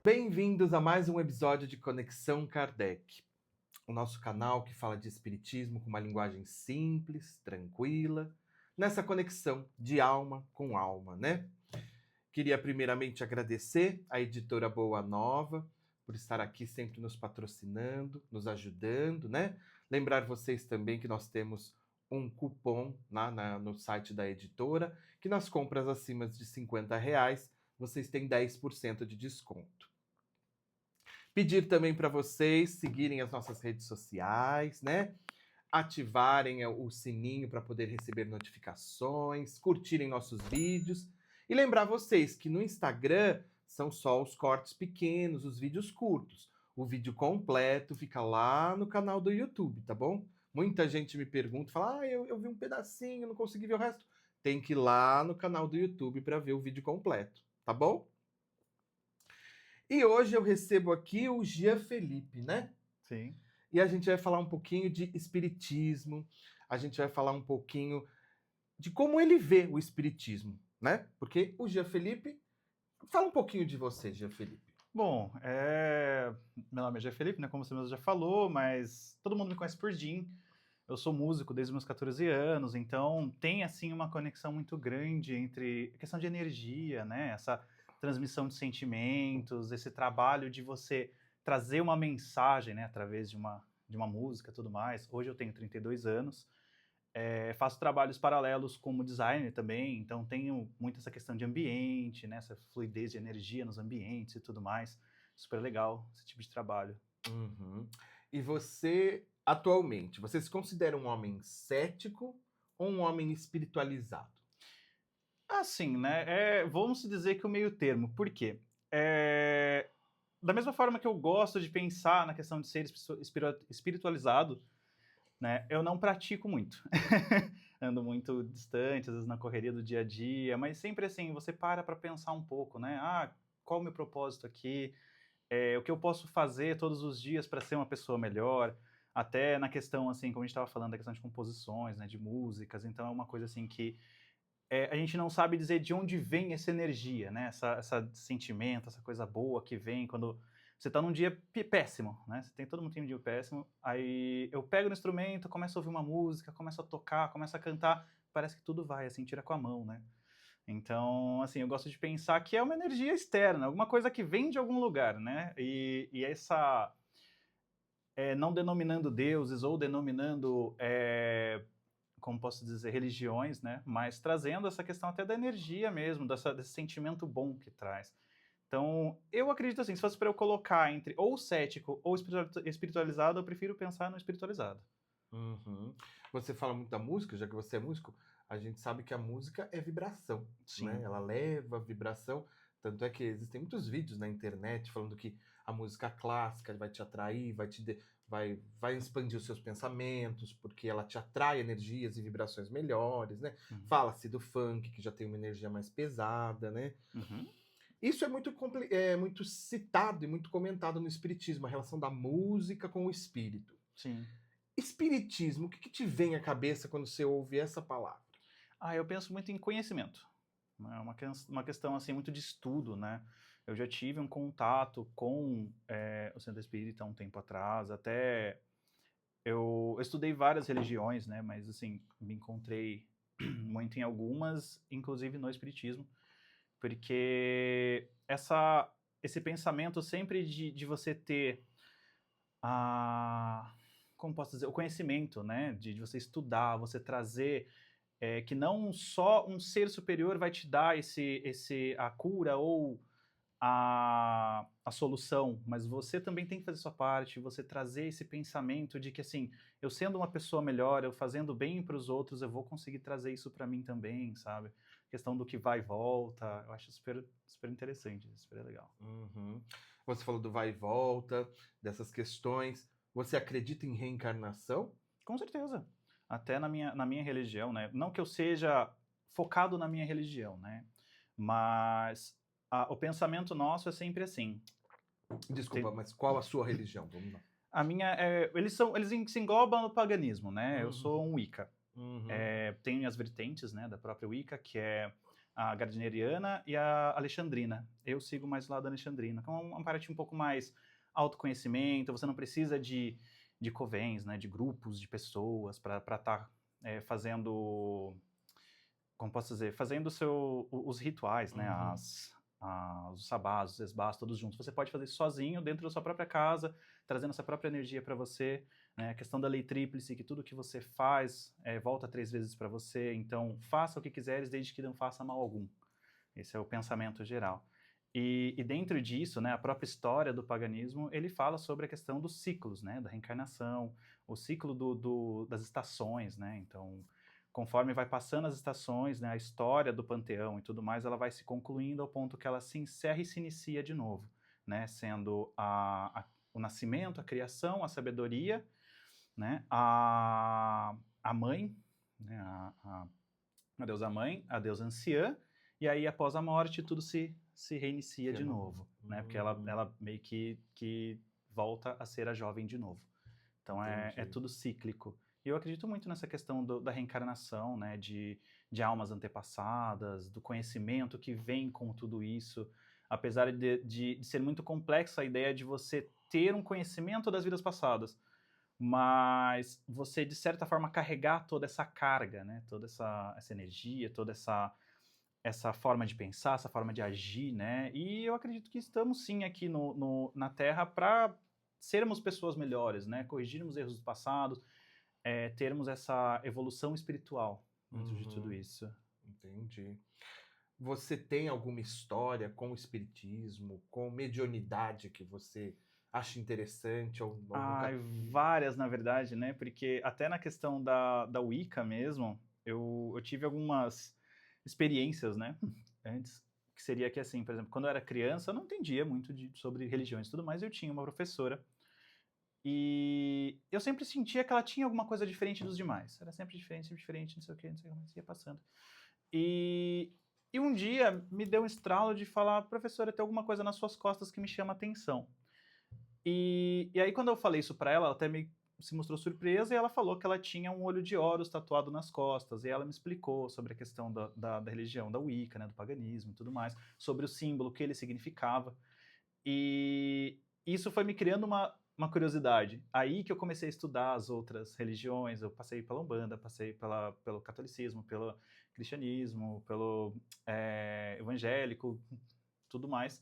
Bem-vindos a mais um episódio de Conexão Kardec, o nosso canal que fala de espiritismo com uma linguagem simples, tranquila, nessa conexão de alma com alma, né? Queria primeiramente agradecer à editora Boa Nova por estar aqui sempre nos patrocinando, nos ajudando, né? Lembrar vocês também que nós temos um cupom no site da editora, que nas compras acima de R$50, vocês têm 10% de desconto. Pedir também para vocês seguirem as nossas redes sociais, né? Ativarem o sininho para poder receber notificações, curtirem nossos vídeos. E lembrar vocês que no Instagram são só os cortes pequenos, os vídeos curtos. O vídeo completo fica lá no canal do YouTube, tá bom? Muita gente me pergunta, fala, eu vi um pedacinho, não consegui ver o resto. Tem que ir lá no canal do YouTube para ver o vídeo completo, tá bom? E hoje eu recebo aqui o Jean Felipe, né? Sim. E a gente vai falar um pouquinho de espiritismo, a gente vai falar um pouquinho de como ele vê o espiritismo, né? Porque o Jean Felipe... Fala um pouquinho de você, Jean Felipe. Bom, meu nome é Jean Felipe, né? Como você mesmo já falou, mas todo mundo me conhece por Jim. Eu sou músico desde meus 14 anos, então tem, assim, uma conexão muito grande entre a questão de energia, né? Essa transmissão de sentimentos, esse trabalho de você trazer uma mensagem, né? Através de uma música e tudo mais. Hoje eu tenho 32 anos. Faço trabalhos paralelos como designer também, então tenho muito essa questão de ambiente, né, essa fluidez de energia nos ambientes e tudo mais. Super legal esse tipo de trabalho. Uhum. E você, atualmente, você se considera um homem cético ou um homem espiritualizado? Assim, né, vamos dizer que o meio termo. Por quê? Da mesma forma que eu gosto de pensar na questão de ser espiritualizado, né, eu não pratico muito. Ando muito distante, às vezes na correria do dia a dia, mas sempre assim, você para pensar um pouco, né? Qual o meu propósito aqui? O que eu posso fazer todos os dias para ser uma pessoa melhor? Até na questão, assim, como a gente estava falando, da questão de composições, né, de músicas, então é uma coisa assim que a gente não sabe dizer de onde vem essa energia, né? Essa sentimento, essa coisa boa que vem quando você tá num dia péssimo, né? Todo mundo tem um dia péssimo, aí eu pego no instrumento, começo a ouvir uma música, começo a tocar, começo a cantar, parece que tudo vai, assim, tira com a mão, né? Então, assim, eu gosto de pensar que é uma energia externa, alguma coisa que vem de algum lugar, né? E essa... não denominando deuses ou denominando... como posso dizer, religiões, né? Mas trazendo essa questão até da energia mesmo, desse sentimento bom que traz. Então, eu acredito assim, se fosse para eu colocar entre ou cético ou espiritualizado, eu prefiro pensar no espiritualizado. Uhum. Você fala muito da música, já que você é músico, a gente sabe que a música é vibração, né? Sim. Ela leva vibração, tanto é que existem muitos vídeos na internet falando que a música clássica vai te atrair, vai expandir os seus pensamentos, porque ela te atrai energias e vibrações melhores, né? Uhum. Fala-se do funk, que já tem uma energia mais pesada, né? Uhum. Isso é muito citado e muito comentado no espiritismo, a relação da música com o espírito. Sim. Espiritismo, o que te vem à cabeça quando você ouve essa palavra? Eu penso muito em conhecimento. É uma questão assim, muito de estudo, né? Eu já tive um contato com o Centro Espírita há um tempo atrás, até eu estudei várias religiões, né? Mas assim, me encontrei muito em algumas, inclusive no Espiritismo, porque esse pensamento sempre de você ter como posso dizer, o conhecimento, né, de você estudar, você trazer, que não só um ser superior vai te dar a cura ou a solução, mas você também tem que fazer sua parte, você trazer esse pensamento de que, assim, eu sendo uma pessoa melhor, eu fazendo bem para os outros, eu vou conseguir trazer isso para mim também, sabe? Questão do que vai e volta, eu acho super, super interessante, super legal. Uhum. Você falou do vai e volta, dessas questões. Você acredita em reencarnação? Com certeza. Até na minha religião, né? Não que eu seja focado na minha religião, né? Mas o pensamento nosso é sempre assim. Desculpa, mas qual a sua religião? Vamos lá. Eles se englobam no paganismo, né? Eu sou um Wicca. Uhum. Tem as vertentes, né, da própria Wicca, que é a Gardneriana e a Alexandrina. Eu sigo mais o lado da Alexandrina, que é uma parte um pouco mais autoconhecimento, você não precisa de covens, né, de grupos de pessoas para estar fazendo, como posso dizer, fazendo os rituais, né, Uhum. os sabás, os esbás, todos juntos. Você pode fazer isso sozinho, dentro da sua própria casa, trazendo essa própria energia para você, né? A questão da lei tríplice, que tudo que você faz volta 3 vezes para você, então faça o que quiseres, desde que não faça mal algum. Esse é o pensamento geral. E dentro disso, né, a própria história do paganismo, ele fala sobre a questão dos ciclos, né, da reencarnação, o ciclo das estações, né, então, conforme vai passando as estações, né, a história do panteão e tudo mais, ela vai se concluindo ao ponto que ela se encerra e se inicia de novo, né, sendo o nascimento, a criação, a sabedoria, né, a mãe, né, a deusa mãe, a deusa anciã, e aí após a morte tudo se reinicia de novo, né? Porque ela meio que volta a ser a jovem de novo. Então é tudo cíclico. E eu acredito muito nessa questão da reencarnação, né? De almas antepassadas, do conhecimento que vem com tudo isso. Apesar de ser muito complexa a ideia de você ter um conhecimento das vidas passadas, mas você, de certa forma, carregar toda essa carga, né? Toda essa energia, toda essa forma de pensar, essa forma de agir, né? E eu acredito que estamos sim aqui na Terra para sermos pessoas melhores, né? Corrigirmos erros do passado, termos essa evolução espiritual dentro de tudo Uhum. isso. Entendi. Você tem alguma história com o espiritismo, com mediunidade que você acha interessante ou nunca... Várias, na verdade, né? Porque até na questão da Wicca mesmo, eu tive algumas experiências, né? Antes, que seria que assim, por exemplo, quando eu era criança, eu não entendia muito sobre religiões e tudo mais, eu tinha uma professora e eu sempre sentia que ela tinha alguma coisa diferente dos demais. Era sempre diferente, não sei o que, não sei o que, mas ia passando. E um dia me deu um estralo de falar, professora, tem alguma coisa nas suas costas que me chama a atenção. E aí, quando eu falei isso pra ela, ela até se mostrou surpresa e ela falou que ela tinha um olho de Horus tatuado nas costas. E ela me explicou sobre a questão da religião, da Wicca, né, do paganismo e tudo mais, sobre o símbolo, o que ele significava. E isso foi me criando uma curiosidade. Aí que eu comecei a estudar as outras religiões. Eu passei pela Umbanda, passei pelo catolicismo, pelo cristianismo, pelo evangélico, tudo mais.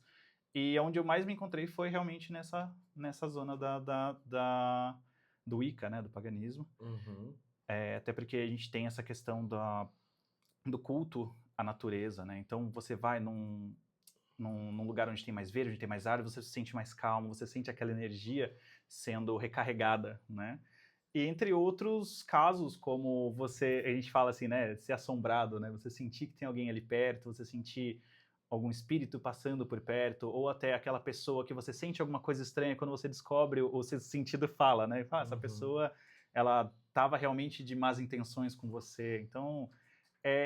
E onde eu mais me encontrei foi realmente nessa zona do Wicca, né, do paganismo. Uhum. Até porque a gente tem essa questão do culto à natureza, né? Então você vai num lugar onde tem mais verde, onde tem mais árvore, você se sente mais calmo, você sente aquela energia sendo recarregada, né? E entre outros casos, como a gente fala assim, né, ser assombrado, né? Você sentir que tem alguém ali perto, você sentir algum espírito passando por perto, ou até aquela pessoa que você sente alguma coisa estranha quando você descobre o seu sentido fala, né? Fala, essa Uhum. pessoa, ela estava realmente de más intenções com você. Então,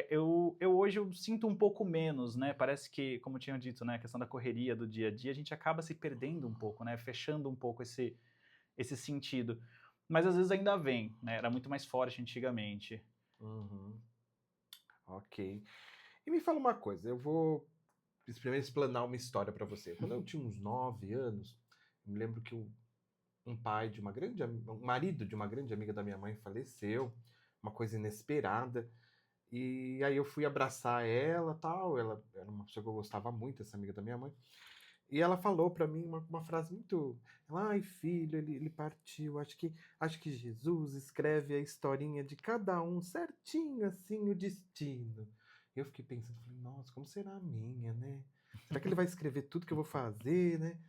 eu hoje eu sinto um pouco menos, né? Parece que, como eu tinha dito, né, a questão da correria do dia a dia, a gente acaba se perdendo um pouco, né? Fechando um pouco esse sentido. Mas às vezes ainda vem, né? Era muito mais forte antigamente. Uhum. Ok. E me fala uma coisa, eu vou primeiro explanar uma história para você. Quando eu tinha uns 9 anos, eu me lembro que um pai de uma grande, um marido de uma grande amiga da minha mãe faleceu, uma coisa inesperada. E aí eu fui abraçar ela, tal. Ela era uma pessoa que eu gostava muito, essa amiga da minha mãe. E ela falou para mim uma frase muito, ai filho, ele partiu. Acho que Jesus escreve a historinha de cada um certinho assim o destino. Eu fiquei pensando, falei, nossa, como será a minha, né? Será que ele vai escrever tudo que eu vou fazer, né?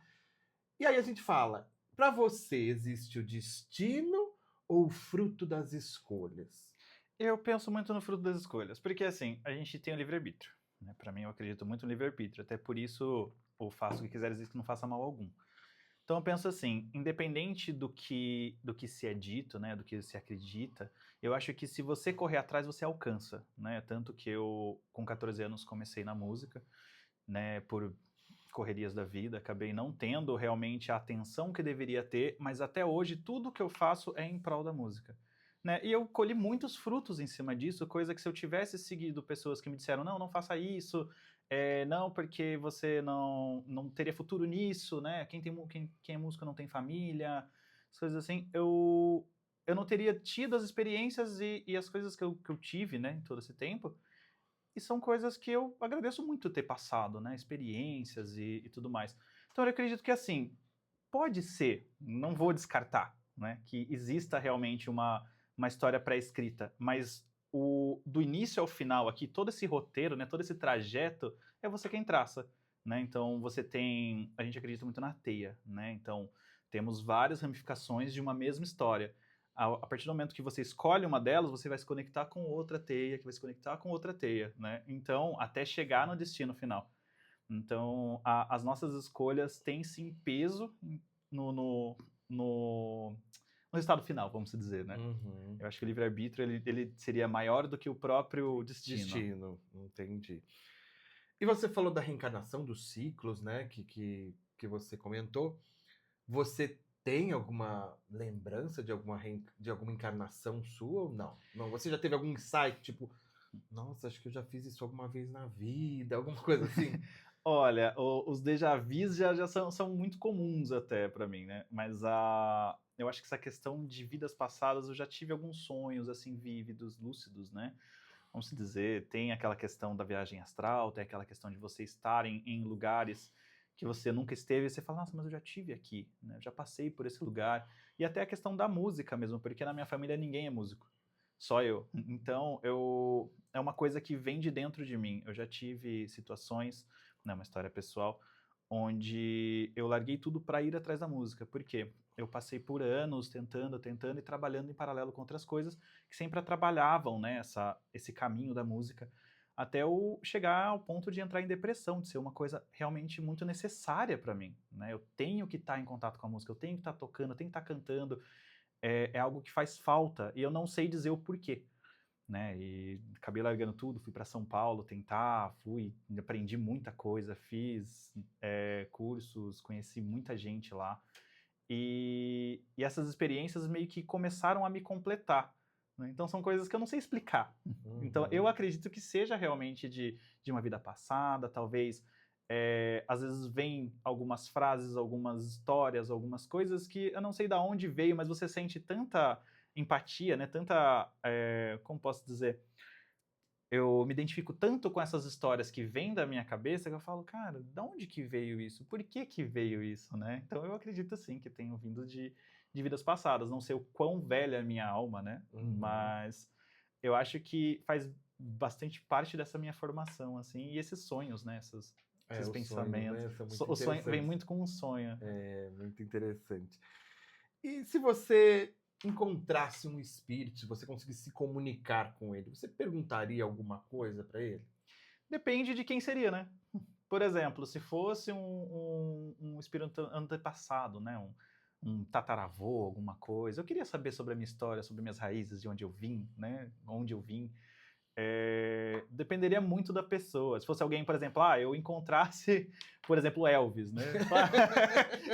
E aí a gente fala, para você existe o destino ou o fruto das escolhas? Eu penso muito no fruto das escolhas, porque assim, a gente tem o livre-arbítrio, né? Para mim, eu acredito muito no livre-arbítrio, até por isso, ou faço o que quiseres desde que não faça mal algum. Então eu penso assim, independente do que se é dito, né, do que se acredita, eu acho que se você correr atrás, você alcança, né? Tanto que eu, com 14 anos, comecei na música, né, por correrias da vida, acabei não tendo realmente a atenção que deveria ter, mas até hoje tudo que eu faço é em prol da música. né? E eu colhi muitos frutos em cima disso, coisa que se eu tivesse seguido pessoas que me disseram, não, não faça isso, não, porque você não teria futuro nisso, né? Quem é músico não tem família, as coisas assim, eu não teria tido as experiências e as coisas que eu tive, né, em todo esse tempo, e são coisas que eu agradeço muito ter passado, né, experiências e tudo mais. Então eu acredito que, assim, pode ser, não vou descartar, né, que exista realmente uma história pré-escrita, mas do início ao final aqui, todo esse roteiro, né, todo esse trajeto, é você quem traça, né? Então a gente acredita muito na teia, né? Então temos várias ramificações de uma mesma história. A partir do momento que você escolhe uma delas, você vai se conectar com outra teia, que vai se conectar com outra teia, né? Então, até chegar no destino final. Então, as nossas escolhas têm sim peso no, no, no, no resultado final, vamos dizer, né? Uhum. Eu acho que o livre-arbítrio ele seria maior do que o próprio destino. Destino, entendi. E você falou da reencarnação, dos ciclos, né, que você comentou. Você tem alguma lembrança de alguma encarnação sua ou não? Não, você já teve algum insight, tipo, nossa, acho que eu já fiz isso alguma vez na vida, alguma coisa assim? Olha, os déjà vus já são muito comuns até para mim, né? Mas eu acho que essa questão de vidas passadas, eu já tive alguns sonhos assim vívidos, lúcidos, né? Vamos dizer, tem aquela questão da viagem astral, tem aquela questão de você estar em lugares que você nunca esteve, e você fala, nossa, mas eu já tive aqui, né? Eu já passei por esse lugar. E até a questão da música mesmo, porque na minha família ninguém é músico, só eu. Então, é uma coisa que vem de dentro de mim. Eu já tive situações, né, uma história pessoal, onde eu larguei tudo para ir atrás da música. Por quê? Eu passei por anos tentando e trabalhando em paralelo com outras coisas que sempre atrapalhavam, né, esse caminho da música, até eu chegar ao ponto de entrar em depressão, de ser uma coisa realmente muito necessária para mim, né? Eu tenho que estar em contato com a música, eu tenho que estar tocando, eu tenho que estar cantando, é algo que faz falta e eu não sei dizer o porquê, né? E acabei largando tudo, fui para São Paulo tentar, aprendi muita coisa, fiz cursos, conheci muita gente lá. E essas experiências meio que começaram a me completar, né? Então são coisas que eu não sei explicar. Então eu Uhum. acredito que seja realmente de uma vida passada, talvez. Às vezes vem algumas frases, algumas histórias, algumas coisas que eu não sei de onde veio, mas você sente tanta empatia, né? Tanta, como posso dizer, eu me identifico tanto com essas histórias que vêm da minha cabeça que eu falo, cara, de onde que veio isso? Por que que veio isso, né? Então eu acredito sim que tenham vindo de vidas passadas. Não sei o quão velha é a minha alma, né? Uhum. Mas eu acho que faz bastante parte dessa minha formação, assim, e esses sonhos, né? Esses Os sonhos, pensamentos. né, são muito O sonho vem interessantes. muito com um sonho. É muito interessante. E se você encontrasse um espírito, se você conseguisse se comunicar com ele, você perguntaria alguma coisa para ele? Depende de quem seria, né? Por exemplo, se fosse um espírito antepassado, né? Um tataravô, alguma coisa. Eu queria saber sobre a minha história, sobre minhas raízes, de onde eu vim, né? Onde eu vim. Dependeria muito da pessoa. Se fosse alguém, por exemplo, eu encontrasse, por exemplo, Elvis, né?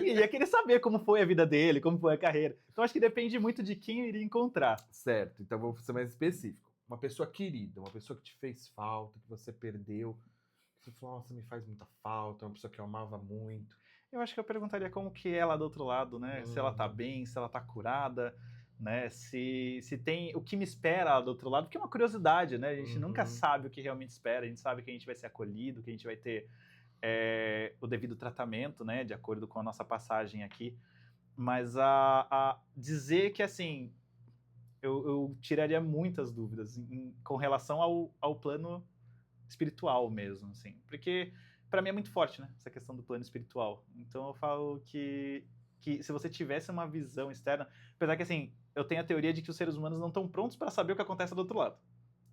Ia querer saber como foi a vida dele, como foi a carreira. Então acho que depende muito de quem eu iria encontrar. Certo, então vou ser mais específico. Uma pessoa querida, uma pessoa que te fez falta, que você perdeu, que você falou, nossa, me faz muita falta, uma pessoa que eu amava muito. Eu acho que eu perguntaria como que é lá do outro lado, né? Se ela tá Uhum, bem, se ela tá curada, né? Se tem o que me espera lá do outro lado, porque é uma curiosidade, né? A gente nunca uhum. sabe o que realmente espera, a gente sabe que a gente vai ser acolhido, que a gente vai ter o devido tratamento, né? De acordo com a nossa passagem aqui. Mas a dizer que, assim, eu tiraria muitas dúvidas com relação ao plano espiritual mesmo, assim. Porque para mim é muito forte, né? Essa questão do plano espiritual. Então eu falo que se você tivesse uma visão externa, apesar que assim, eu tenho a teoria de que os seres humanos não estão prontos para saber o que acontece do outro lado.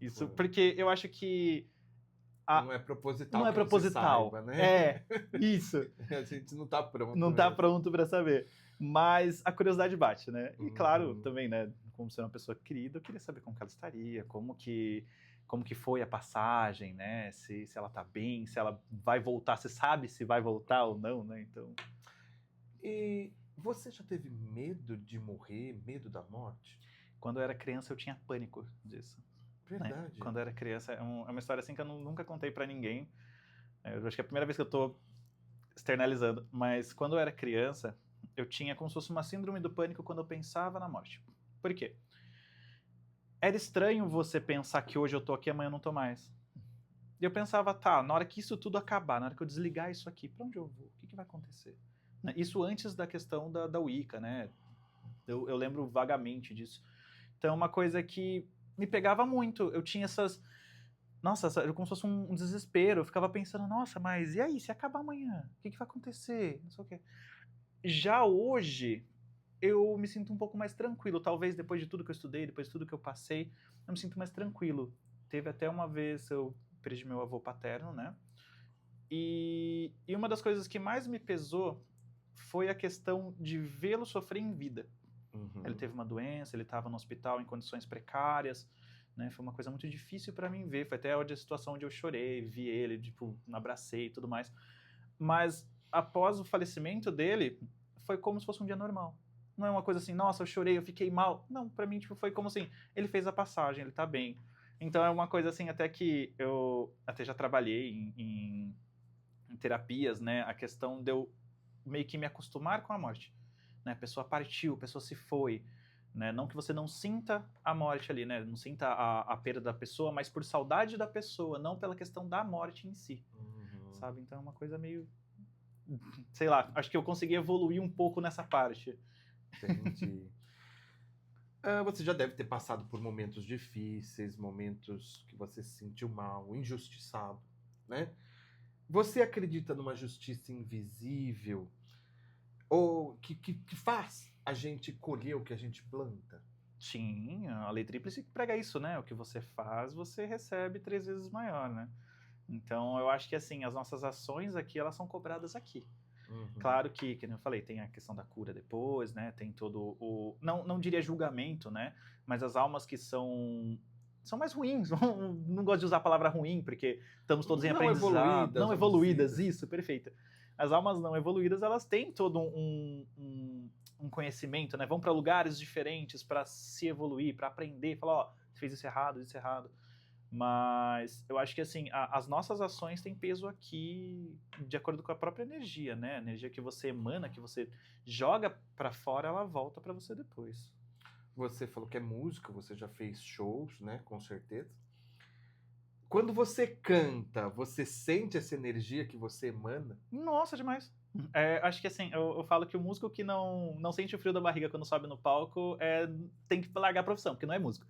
Isso, Claro. porque eu acho que Não é não proposital é que não se proposital. saiba, né? Isso. A gente não tá pronto Não tá mesmo. pronto para saber. Mas a curiosidade bate, né? E claro, Uhum. também, né? Como ser uma pessoa querida, eu queria saber como que ela estaria, como que foi a passagem, né? Se ela tá bem, se ela vai voltar, você sabe se vai voltar ou não, né? Então, E você já teve medo de morrer, medo da morte? Quando eu era criança, eu tinha pânico disso. Né? Verdade. Quando eu era criança, é uma história assim que eu nunca contei pra ninguém. Eu acho que é a primeira vez que eu tô externalizando. Mas quando eu era criança, eu tinha como se fosse uma síndrome do pânico quando eu pensava na morte. Por quê? Era estranho você pensar que hoje eu tô aqui e amanhã eu não tô mais. E eu pensava, tá, na hora que isso tudo acabar, na hora que eu desligar isso aqui, pra onde eu vou? O que vai acontecer? Isso antes da questão da Wicca, né? Eu lembro vagamente disso. Então, é uma coisa que me pegava muito. Eu tinha essas... Nossa, era como se fosse um desespero. Eu ficava pensando, nossa, mas e aí, se acabar amanhã? O que vai acontecer? Não sei o quê. Já hoje, eu me sinto um pouco mais tranquilo. Talvez depois de tudo que eu estudei, depois de tudo que eu passei, eu me sinto mais tranquilo. Teve até uma vez, eu perdi meu avô paterno, né? E uma das coisas que mais me pesou foi a questão de vê-lo sofrer em vida. Ele teve uma doença, ele estava no hospital em condições precárias, né? Foi uma coisa muito difícil para mim ver. Foi até a situação onde eu chorei, vi ele, tipo, abracei e tudo mais. Mas após o falecimento dele, foi como se fosse um dia normal. Não é uma coisa assim, nossa, eu chorei, eu fiquei mal. Não, para mim, tipo, foi como assim, ele fez a passagem, ele tá bem. Então é uma coisa assim, até que eu até já trabalhei em terapias, né? A questão de eu meio que me acostumar com a morte. Né? A pessoa partiu, a pessoa se foi. Né? Não que você não sinta a morte ali, né? Não sinta a perda da pessoa, mas por saudade da pessoa, não pela questão da morte em si. Sabe? Então é uma coisa meio... Sei lá, acho que eu consegui evoluir um pouco nessa parte. Entendi. Você já deve ter passado por momentos difíceis, momentos que você se sentiu mal, injustiçado, né? Você acredita numa justiça invisível ou que faz a gente colher o que a gente planta? Sim, a lei tríplice prega isso, né? O que você faz, você recebe 3 vezes maior, né? Então, eu acho que, assim, as nossas ações aqui, elas são cobradas aqui. Claro que nem eu falei, tem a questão da cura depois, né? Tem todo o... Não diria julgamento, né? Mas as almas que são mais ruins. Não gosto de usar a palavra ruim, porque estamos todos em Não aprendizado. evoluídas, Não vamos evoluídas, dizer. isso, perfeito. As almas não evoluídas, elas têm todo um conhecimento, né? Vão para lugares diferentes para se evoluir, para aprender, falar, ó, você fez isso errado, isso errado. Mas eu acho que assim, as nossas ações têm peso aqui de acordo com a própria energia, né? A energia que você emana, que você joga pra fora, ela volta pra você depois. Você falou que é música, você já fez shows, né? Com certeza. Quando você canta, você sente essa energia que você emana? Nossa, demais. Acho que assim, eu falo que o músico que não sente o frio da barriga quando sobe no palco tem que largar a profissão, porque não é músico.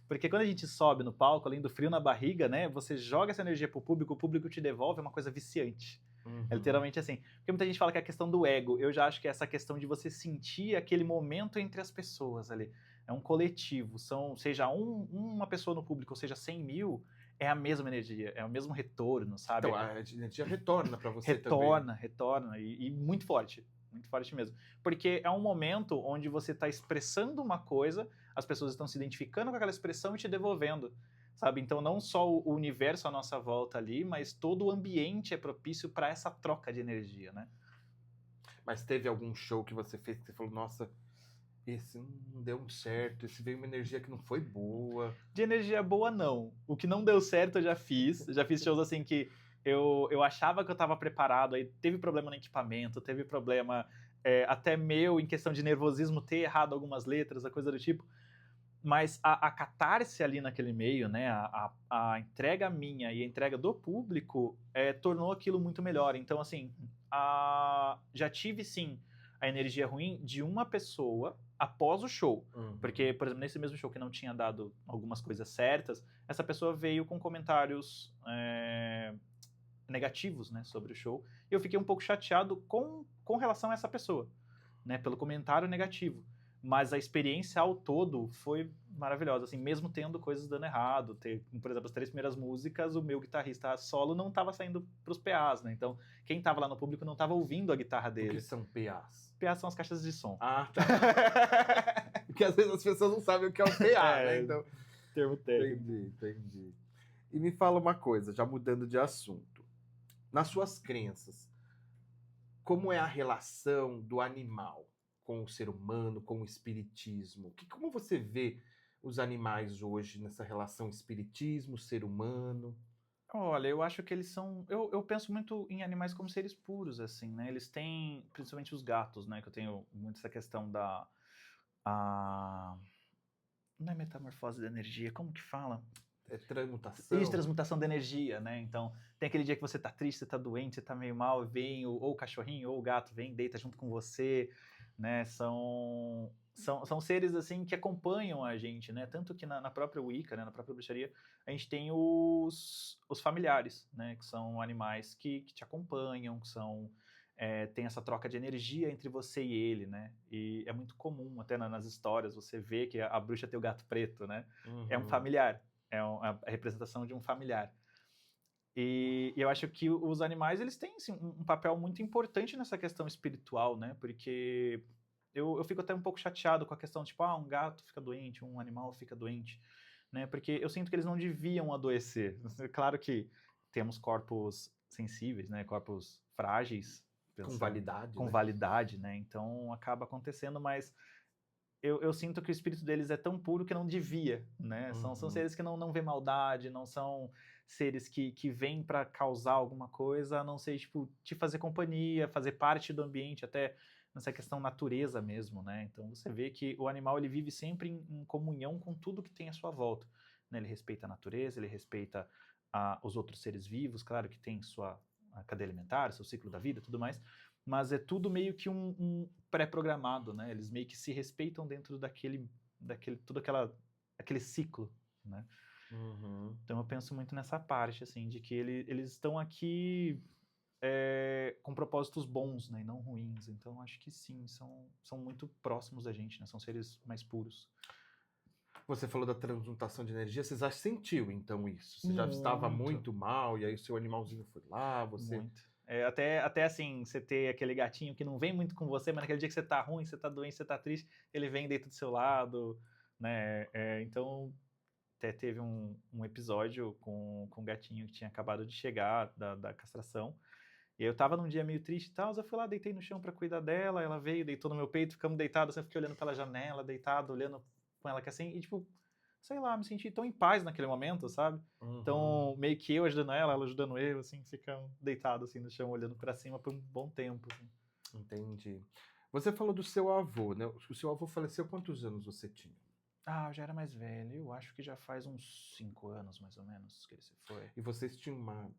Porque quando a gente sobe no palco, além do frio na barriga, né, você joga essa energia pro público, o público te devolve, é uma coisa viciante. É literalmente assim. Porque muita gente fala que é a questão do ego. Eu já acho que é essa questão de você sentir aquele momento entre as pessoas ali. É um coletivo. Seja uma pessoa no público, ou seja 100 mil, é a mesma energia, é o mesmo retorno, sabe? Então, a energia retorna para você também. Retorna, e muito forte mesmo. Porque é um momento onde você está expressando uma coisa, as pessoas estão se identificando com aquela expressão e te devolvendo, sabe? Então não só o universo à nossa volta ali, mas todo o ambiente é propício para essa troca de energia, né? Mas teve algum show que você fez que você falou, nossa, esse não deu muito certo, esse veio uma energia que não foi boa. De energia boa, não. O que não deu certo eu já fiz. Já fiz shows assim que eu achava que eu estava preparado, aí teve problema no equipamento, teve problema até meu em questão de nervosismo ter errado algumas letras, a coisa do tipo. Mas a catarse ali naquele meio, né, a entrega minha e a entrega do público tornou aquilo muito melhor. Então, assim, já tive, sim, a energia ruim de uma pessoa após o show. Porque, por exemplo, nesse mesmo show que não tinha dado algumas coisas certas, essa pessoa veio com comentários negativos, né, sobre o show. E eu fiquei um pouco chateado com relação a essa pessoa, né, pelo comentário negativo. Mas a experiência ao todo foi maravilhosa, assim, mesmo tendo coisas dando errado. Por exemplo, as 3 primeiras músicas, o meu guitarrista solo não estava saindo pros PAs, né? Então, quem estava lá no público não estava ouvindo a guitarra O dele. que são PAs? PAs são as caixas de som. Ah, tá. Porque às vezes as pessoas não sabem o que é um PA, né? Então, termo técnico. entendi. E me fala uma coisa, já mudando de assunto. Nas suas crenças, como é a relação do animal com o ser humano, com o espiritismo? Como você vê os animais hoje nessa relação espiritismo-ser humano? Olha, eu acho que eles são. Eu penso muito em animais como seres puros, assim, né? Eles têm, principalmente os gatos, né? Que eu tenho muito essa questão da. A, não é metamorfose da energia, como que fala? É Existe transmutação? transmutação da energia, né? Então, tem aquele dia que você tá triste, você tá doente, você tá meio mal, vem ou o cachorrinho ou o gato vem, deita junto com você, né? São seres, assim, que acompanham a gente, né? Tanto que na própria Wicca, né? Na própria bruxaria, a gente tem os familiares, né? Que são animais que te acompanham, que são... tem essa troca de energia entre você e ele, né? E é muito comum, até nas histórias, você vê que a bruxa tem o gato preto, né? É um Uhum. familiar, a representação de um familiar. E eu acho que os animais, eles têm assim, um papel muito importante nessa questão espiritual, né? Porque eu fico até um pouco chateado com a questão, tipo, um gato fica doente, um animal fica doente, né? Porque eu sinto que eles não deviam adoecer. Claro que temos corpos sensíveis, né? Corpos frágeis, Com pensando validade, com né? validade, né? Então acaba acontecendo, mas eu sinto que o espírito deles é tão puro que não devia, né? São Uhum. seres que não vê maldade, não são seres que vêm para causar alguma coisa, a não ser, tipo, te fazer companhia, fazer parte do ambiente, até nessa questão natureza mesmo, né? Então você vê que o animal ele vive sempre em comunhão com tudo que tem à sua volta, né? Ele respeita a natureza, ele respeita os outros seres vivos, claro que tem sua a cadeia alimentar, seu ciclo da vida, tudo mais, mas é tudo meio que um pré-programado, né? Eles meio que se respeitam dentro aquele ciclo, né? Uhum. Então eu penso muito nessa parte, assim, de que eles estão aqui com propósitos bons, né? E não ruins. Então acho que sim, são muito próximos da gente, né? São seres mais puros. Você falou da transmutação de energia, você já sentiu então isso? Você já estava Muito, muito mal e aí o seu animalzinho foi lá, você... muito. Até assim, você ter aquele gatinho que não vem muito com você, mas naquele dia que você tá ruim, você tá doente, você tá triste, ele vem dentro do seu lado, né? Então, até teve um episódio com um gatinho que tinha acabado de chegar da castração. E aí eu tava num dia meio triste e tal, eu fui lá, deitei no chão pra cuidar dela, ela veio, deitou no meu peito, ficamos deitados, assim, eu fiquei olhando pela janela, deitado, olhando com ela que assim, e tipo, sei lá, me senti tão em paz naquele momento, sabe? Uhum. Então, meio que eu ajudando ela ajudando eu, assim, ficamos deitados assim no chão, olhando pra cima por um bom tempo, assim. Entendi. Você falou do seu avô, né? O seu avô faleceu, quantos anos você tinha? Eu já era mais velho, eu acho que já faz uns 5 anos, mais ou menos, que ele se foi. E vocês tinham uma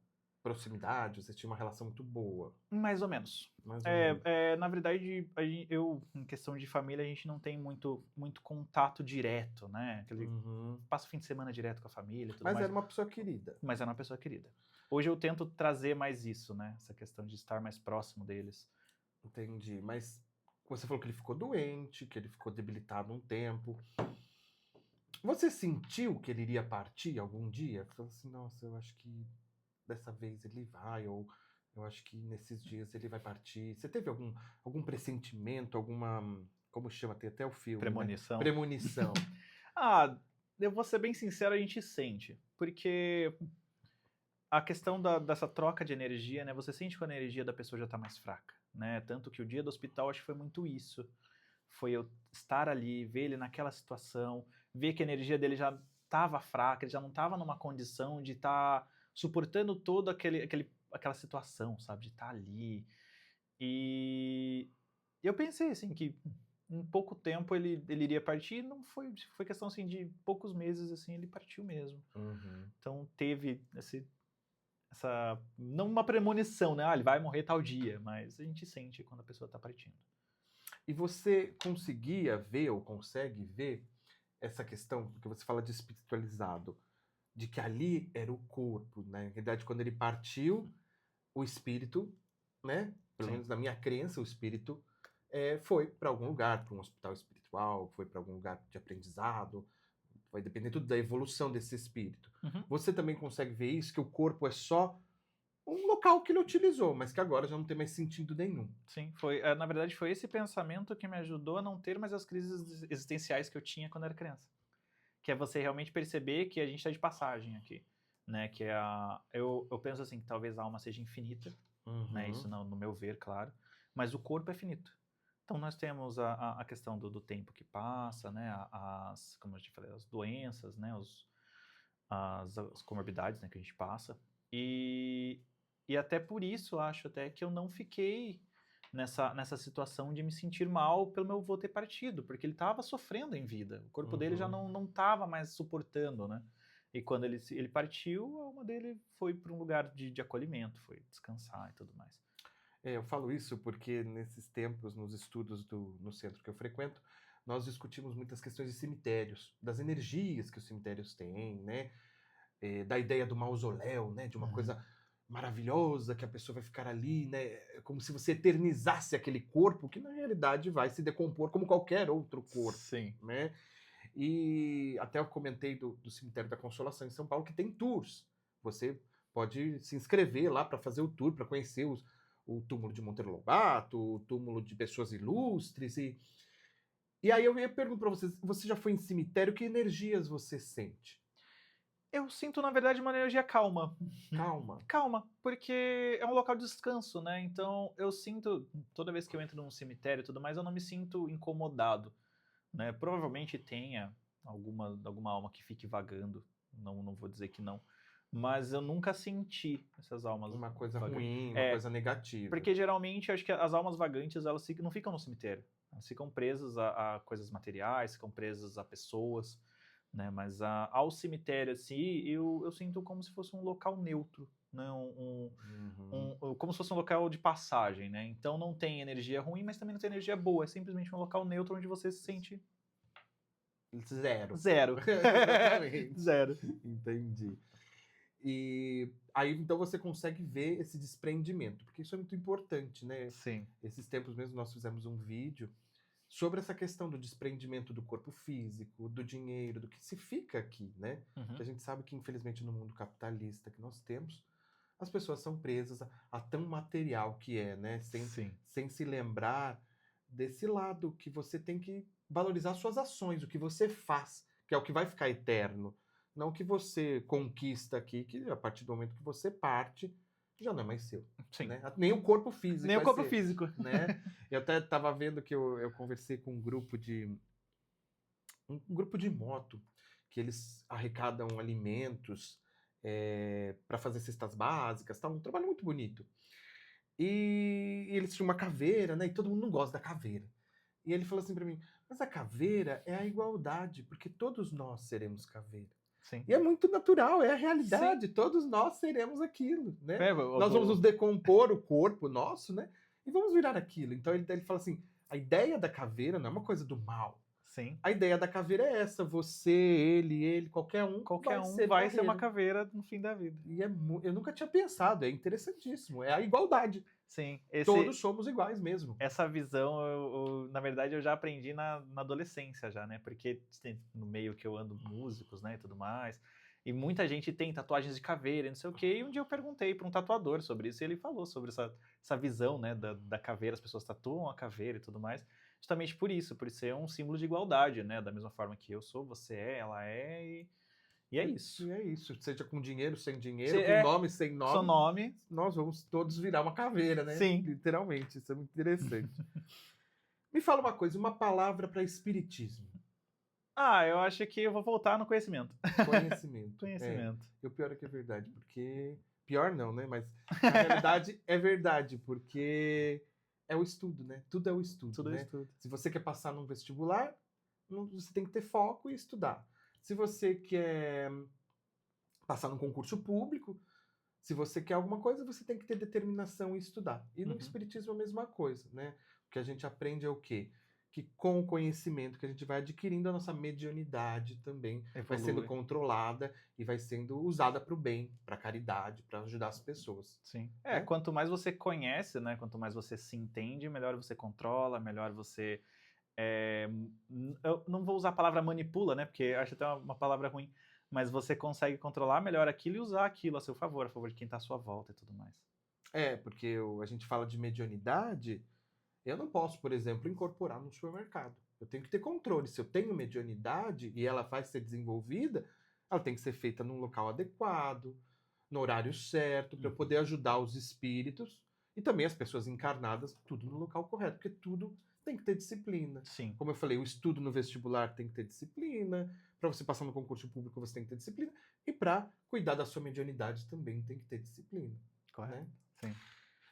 proximidade, vocês tinham uma relação muito boa, Mais ou menos. mais ou menos. Na verdade, em questão de família, a gente não tem muito contato direto, né? Aquele Uhum. passa o fim de semana direto com a família e tudo Mas mais, era uma pessoa querida. mas era uma pessoa querida. Hoje eu tento trazer mais isso, né? Essa questão de estar mais próximo deles. Entendi. Mas você falou que ele ficou doente, que ele ficou debilitado um tempo. Você sentiu que ele iria partir algum dia? Falou assim, nossa, eu acho que dessa vez ele vai, ou eu acho que nesses dias ele vai partir. Você teve algum pressentimento, alguma. Como chama? Tem até o filme, né? Premonição. Premonição. Eu vou ser bem sincero, a gente sente. Porque a questão dessa troca de energia, né? Você sente que a energia da pessoa já tá mais fraca, né? Tanto que o dia do hospital, acho que foi muito isso. Foi eu estar ali, ver ele naquela situação, ver que a energia dele já estava fraca, ele já não estava numa condição de estar suportando toda aquela situação, sabe? De estar ali. E eu pensei, assim, que em pouco tempo ele iria partir, não foi questão, assim, de poucos meses, assim, ele partiu mesmo. Uhum. Então teve não uma premonição, né? Ele vai morrer tal dia, mas a gente sente quando a pessoa está partindo. E você conseguia ver ou consegue ver essa questão, porque você fala de espiritualizado, de que ali era o corpo, né? Na realidade, quando ele partiu, o espírito, né? Pelo Sim. menos na minha crença, o espírito foi para algum lugar, para um hospital espiritual, foi para algum lugar de aprendizado, vai depender tudo da evolução desse espírito. Uhum. Você também consegue ver isso, que o corpo é só um local que ele utilizou, mas que agora já não tem mais sentido nenhum. Sim, na verdade foi esse pensamento que me ajudou a não ter mais as crises existenciais que eu tinha quando era criança. Que é você realmente perceber que a gente está de passagem aqui, né? Que eu penso assim, que talvez a alma seja infinita, né? Isso Uhum. no meu ver, claro, mas o corpo é finito, Então, nós temos a questão do tempo que passa, né? Como a gente falou, as doenças, né? As comorbidades, né, que a gente passa. E até por isso, acho até que eu não fiquei nessa situação de me sentir mal pelo meu avô ter partido, porque ele estava sofrendo em vida. O corpo dele já não estava mais suportando, né? E quando ele partiu, a alma dele foi para um lugar de acolhimento, foi descansar e tudo mais. Eu falo isso porque nesses tempos, nos estudos no centro que eu frequento, nós discutimos muitas questões de cemitérios, das energias que os cemitérios têm, né? Da ideia do mausoléu, né? De uma coisa maravilhosa que a pessoa vai ficar ali, né? Como se você eternizasse aquele corpo que na realidade vai se decompor como qualquer outro corpo, Sim. né? E até eu comentei do Cemitério da Consolação em São Paulo que tem tours. Você pode se inscrever lá para fazer o tour, para conhecer o túmulo de Monteiro Lobato, o túmulo de pessoas ilustres. E aí eu ia perguntar para você já foi em cemitério, que energias você sente? Eu sinto, na verdade, uma energia calma. Calma. Calma, porque é um local de descanso, né? Então eu sinto, toda vez que eu entro num cemitério e tudo mais, eu não me sinto incomodado, né? Provavelmente tenha alguma alma que fique vagando, não vou dizer que não, mas eu nunca senti essas almas Uma coisa vagantes. ruim, uma coisa negativa. Porque geralmente eu acho que as almas vagantes elas não ficam no cemitério, elas ficam presas a coisas materiais, ficam presas a pessoas, né? Mas ao cemitério assim, eu sinto como se fosse um local neutro, né? Como se fosse um local de passagem, né? Então não tem energia ruim, mas também não tem energia boa. É simplesmente um local neutro onde você se sente Zero. zero. Exatamente. Zero. Entendi. E aí, então, você consegue ver esse desprendimento, porque isso é muito importante, né? Sim. Esses tempos mesmo nós fizemos um vídeo sobre essa questão do desprendimento do corpo físico, do dinheiro, do que se fica aqui, né? Uhum. Que a gente sabe que, infelizmente, no mundo capitalista que nós temos, as pessoas são presas a tão material que é, né? Sem se lembrar desse lado que você tem que valorizar suas ações, o que você faz, que é o que vai ficar eterno. Não o que você conquista aqui, que a partir do momento que você parte, já não é mais seu. Sim. Né? Nem o corpo físico. Nem o corpo físico. Né? Eu até estava vendo que eu conversei com um grupo de moto, que eles arrecadam alimentos para fazer cestas básicas, tá? Um trabalho muito bonito. E eles tinham uma caveira, né? E todo mundo não gosta da caveira. E ele falou assim para mim, mas a caveira é a igualdade, porque todos nós seremos caveira. Sim. E é muito natural, é a realidade. Sim. Todos nós seremos aquilo, né? Nós vamos nos decompor o corpo nosso, né? E vamos virar aquilo. Então ele fala assim, a ideia da caveira não é uma coisa do mal. Sim. A ideia da caveira é essa, você, ele, qualquer um vai ser uma caveira no fim da vida. E eu nunca tinha pensado, é interessantíssimo, é a igualdade. Sim. Todos somos iguais mesmo. Essa visão, na verdade, eu já aprendi na adolescência já, né? Porque no meio que eu ando músicos, né, e tudo mais, e muita gente tem tatuagens de caveira, não sei o quê, e um dia eu perguntei para um tatuador sobre isso, e ele falou sobre essa visão, né, da caveira, as pessoas tatuam a caveira e tudo mais, justamente por ser um símbolo de igualdade, né? Da mesma forma que eu sou, você é, ela é, e é isso. E é isso. Seja com dinheiro, sem dinheiro, com nome, sem nome. Seu nome. Nós vamos todos virar uma caveira, né? Sim. Literalmente. Isso é muito interessante. Me fala uma coisa, uma palavra para espiritismo. Eu acho que eu vou voltar no conhecimento. Conhecimento. Conhecimento. E o pior é que é verdade, porque... Pior não, né? Mas na realidade é verdade, porque é o estudo, né? Tudo é o estudo, Tudo né? é estudo. Se você quer passar num vestibular, você tem que ter foco e estudar. Se você quer passar num concurso público, se você quer alguma coisa, você tem que ter determinação e estudar. E no espiritismo é a mesma coisa, né? O que a gente aprende é o quê? Que com o conhecimento que a gente vai adquirindo, a nossa mediunidade também vai sendo controlada e vai sendo usada para o bem, para a caridade, para ajudar as pessoas. Sim. Quanto mais você conhece, né? Quanto mais você se entende, melhor você controla, melhor você... eu não vou usar a palavra manipula, né? Porque acho até uma palavra ruim. Mas você consegue controlar melhor aquilo e usar aquilo a seu favor, a favor de quem está à sua volta e tudo mais. Porque a gente fala de mediunidade, eu não posso, por exemplo, incorporar no supermercado. Eu tenho que ter controle. Se eu tenho mediunidade e ela vai ser desenvolvida, ela tem que ser feita num local adequado, no horário certo, para eu poder ajudar os espíritos e também as pessoas encarnadas, tudo no local correto, porque tudo tem que ter disciplina. Sim. Como eu falei, o estudo no vestibular tem que ter disciplina. Para você passar no concurso público, você tem que ter disciplina. E para cuidar da sua mediunidade também tem que ter disciplina. Correto. Né? Sim.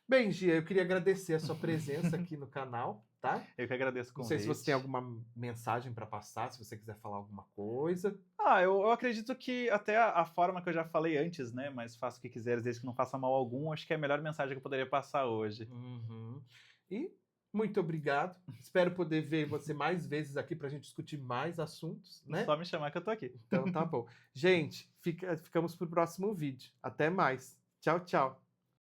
Bem, Gia, eu queria agradecer a sua presença aqui no canal, tá? Eu que agradeço o Não convite. sei se você tem alguma mensagem para passar, se você quiser falar alguma coisa. Eu acredito que até a forma que eu já falei antes, né? Mas faça o que quiseres, desde que não faça mal algum, acho que é a melhor mensagem que eu poderia passar hoje. Uhum. E muito obrigado. Espero poder ver você mais vezes aqui para a gente discutir mais assuntos, né? Só me chamar que eu tô aqui. Então tá bom. Gente, ficamos pro próximo vídeo. Até mais. Tchau, tchau.